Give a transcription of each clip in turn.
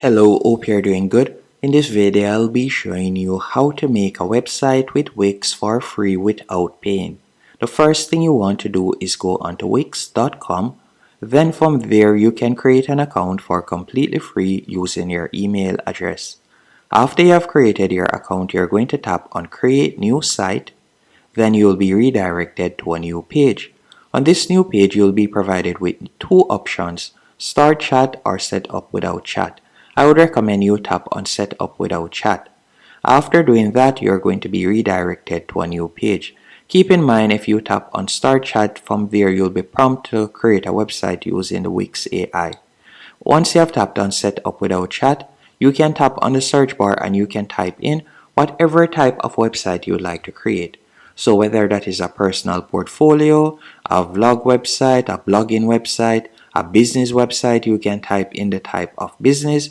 Hello, hope you're doing good. In this video, I'll be showing you how to make a website with Wix for free without paying. The first thing you want to do is go onto wix.com. Then from there, you can create an account for completely free using your email address. After you have created your account, you're going to tap on Create New Site. Then you'll be redirected to a new page. On this new page, you'll be provided with two options, Start Chat or Set Up Without Chat. I would recommend you tap on Set Up Without Chat. After doing that, you're going to be redirected to a new page. Keep in mind, if you tap on Start Chat, from there you'll be prompted to create a website using the Wix AI. Once you have tapped on Set Up Without Chat, you can tap on the search bar and you can type in whatever type of website you would like to create. So whether that is a personal portfolio, a vlog website, a blogging website, a business website, you can type in the type of business.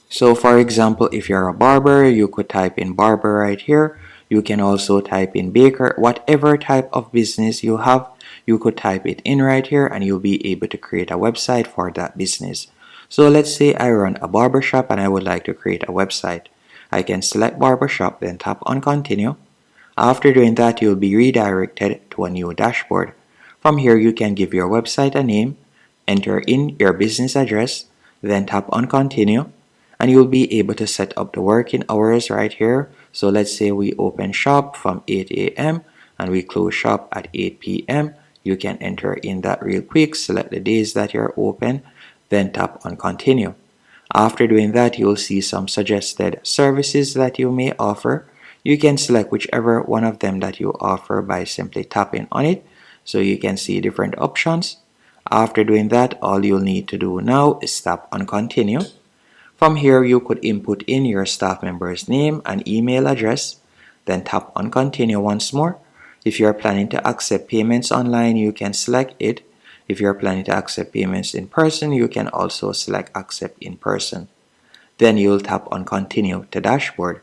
So for example, if you're a barber, you could type in barber right here. You can also type in baker. Whatever type of business you have, you could type it in right here and you'll be able to create a website for that business. So let's say I run a barbershop and I would like to create a website. I can select barbershop, then tap on continue. After doing that, you'll be redirected to a new dashboard. From here, you can give your website a name, enter in your business address, then tap on continue, and you'll be able to set up the working hours right here. So let's say we open shop from 8 a.m. and we close shop at 8 p.m. You can enter in that real quick, select the days that you're open, then tap on continue. After doing that, you'll see some suggested services that you may offer. You can select whichever one of them that you offer by simply tapping on it, so you can see different options. After doing that, all you'll need to do now is tap on continue. From here, you could input in your staff member's name and email address, then tap on continue once more. If you're planning to accept payments online, you can select it. If you're planning to accept payments in person, you can also select accept in person. Then you'll tap on continue to dashboard.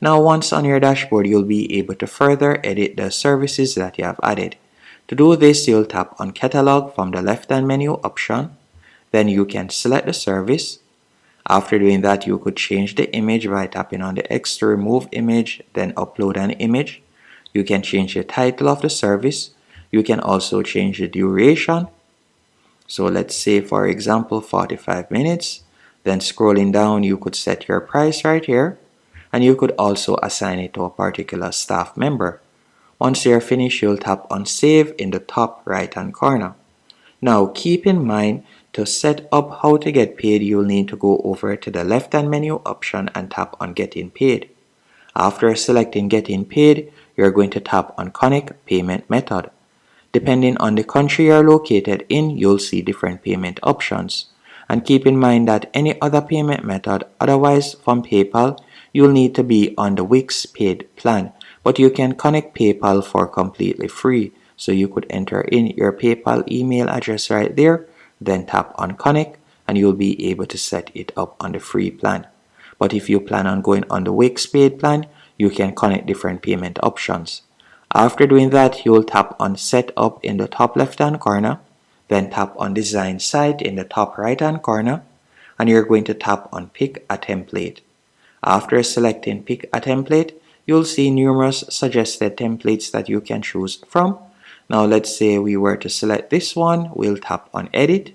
Now once on your dashboard, you'll be able to further edit the services that you have added. To do this, you'll tap on catalog from the left-hand menu option. Then you can select the service. After doing that, you could change the image by tapping on the X to remove image, then upload an image. You can change the title of the service. You can also change the duration. So let's say, for example, 45 minutes. Then scrolling down, you could set your price right here. And you could also assign it to a particular staff member. Once you're finished, you'll tap on Save in the top right-hand corner. Now, keep in mind, to set up how to get paid, you'll need to go over to the left-hand menu option and tap on Getting Paid. After selecting Getting Paid, you're going to tap on Connect Payment Method. Depending on the country you're located in, you'll see different payment options. And keep in mind that any other payment method, otherwise from PayPal, you'll need to be on the Wix paid plan. But you can connect PayPal for completely free. So you could enter in your PayPal email address right there, then tap on connect, and you'll be able to set it up on the free plan. But if you plan on going on the Wix paid plan, you can connect different payment options. After doing that, you'll tap on Set Up in the top left-hand corner, then tap on Design Site in the top right-hand corner, and you're going to tap on Pick a Template. After selecting Pick a Template, you'll see numerous suggested templates that you can choose from. Now let's say we were to select this one, we'll tap on Edit.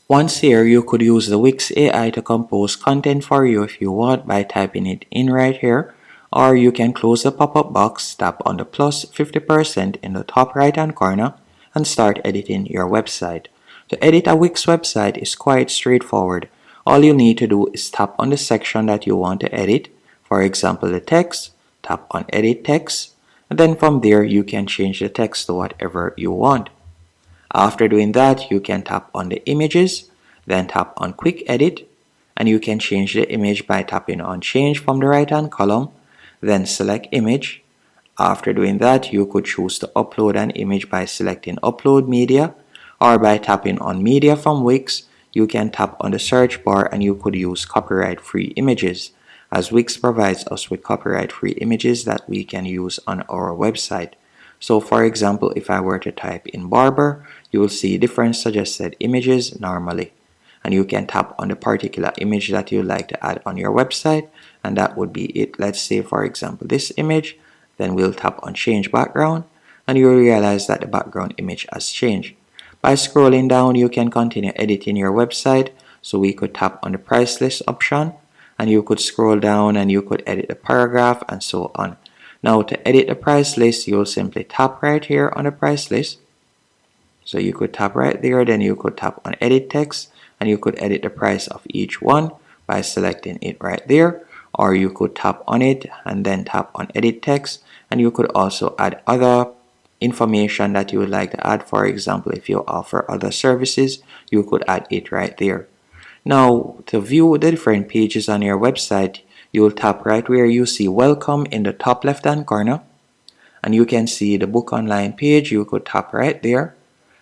Once here, you could use the Wix AI to compose content for you if you want by typing it in right here. Or you can close the pop-up box, tap on the plus 50% in the top right-hand corner, and start editing your website. To edit a Wix website is quite straightforward. All you need to do is tap on the section that you want to edit. For example, the text, tap on Edit Text, and then from there you can change the text to whatever you want. After doing that, you can tap on the images, then tap on Quick Edit, and you can change the image by tapping on Change from the right-hand column, then select Image. After doing that, you could choose to upload an image by selecting Upload Media, or by tapping on Media from Wix. You can tap on the search bar and you could use copyright-free images, as Wix provides us with copyright-free images that we can use on our website. So for example, if I were to type in barber, you will see different suggested images normally. and you can tap on the particular image that you like to add on your website, and that would be it. Let's say for example this image, then we'll tap on change background, and you'll realize that the background image has changed. By scrolling down, you can continue editing your website. So we could tap on the price list option, and you could scroll down and you could edit the paragraph and so on. Now to edit the price list, you'll simply tap right here on the price list. So you could tap right there, then you could tap on edit text, and you could edit the price of each one by selecting it right there. Or you could tap on it and then tap on edit text, and you could also add other information that you would like to add. For example, if you offer other services, you could add it right there. Now to view the different pages on your website, you will tap right where you see welcome in the top left hand corner, and you can see the book online page. You could tap right there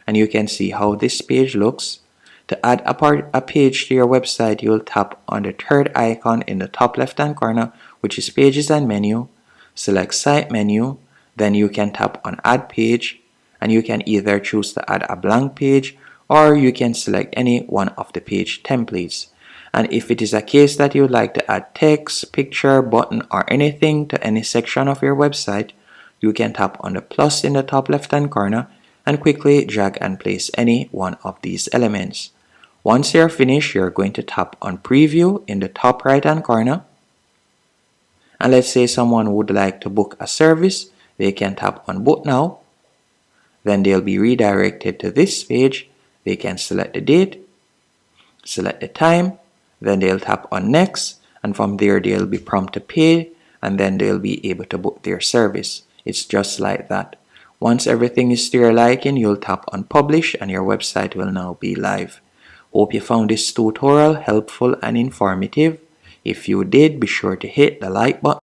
and you can see how this page looks. To add a page to your website, you will tap on the third icon in the top left hand corner, which is pages and menu. Select site menu, then you can tap on add page, and you can either choose to add a blank page or you can select any one of the page templates. And if it is a case that you would like to add text, picture, button or anything to any section of your website, you can tap on the plus in the top left hand corner and quickly drag and place any one of these elements. Once you're finished, you're going to tap on preview in the top right hand corner. And let's say someone would like to book a service, they can tap on book now. Then they'll be redirected to this page. They can select the date, select the time, then they'll tap on next, and from there they'll be prompted to pay, and then they'll be able to book their service. It's just like that. Once everything is to your liking, you'll tap on publish and your website will now be live. Hope you found this tutorial helpful and informative. If you did, be sure to hit the like button